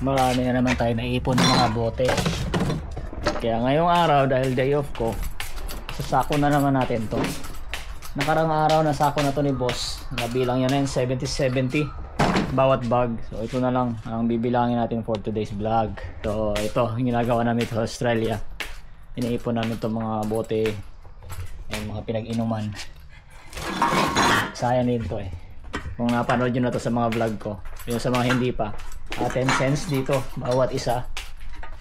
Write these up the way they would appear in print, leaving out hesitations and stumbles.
Marami na naman tayo naipon ng mga bote. Kaya ngayong araw, dahil day off ko, sasako na naman natin to. Nakarang araw nasako na to ni boss. Nabilang yan na yun, 70-70 bawat bag. So ito na lang ang bibilangin natin for today's vlog. So ito, ginagawa namin ito sa Australia. Iniipon namin itong mga bote, mga pinag-inuman. Sayang din to eh. Kung napanood nyo na to sa mga vlog ko, yung sa mga hindi pa, 10 cents dito bawat isa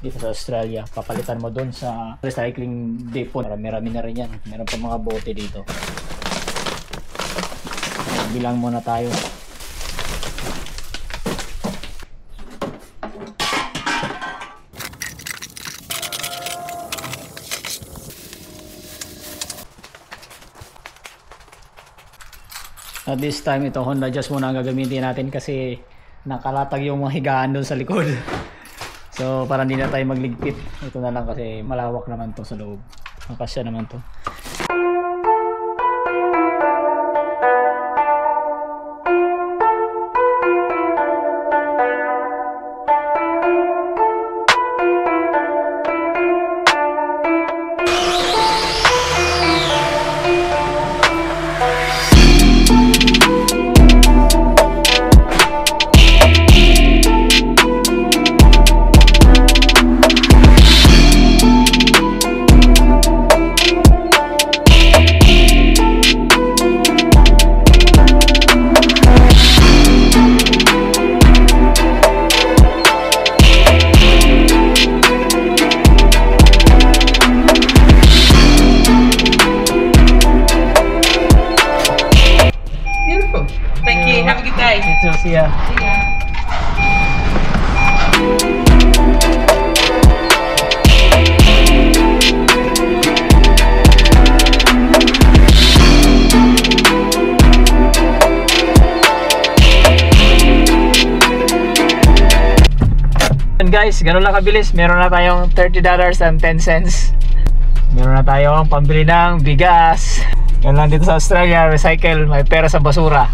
dito sa Australia. Papalitan mo doon sa recycling depot. Marami na rin yan. Meron pa mga bote dito. Bilang muna tayo. At this time, ito Honda Jazz muna ang gagamitin natin kasi nakalatag yung mga higaan doon sa likod. So para hindi na tayo magligpit, ito na lang kasi malawak naman to sa loob. Makasya naman to. Thank you. Have a good day. You too. See ya. See ya. And guys, ganun lang kabilis. Meron na tayong $30.10. Meron na tayong pambili ng bigas. Yan lang dito sa Australia, recycle, may pera sa basura.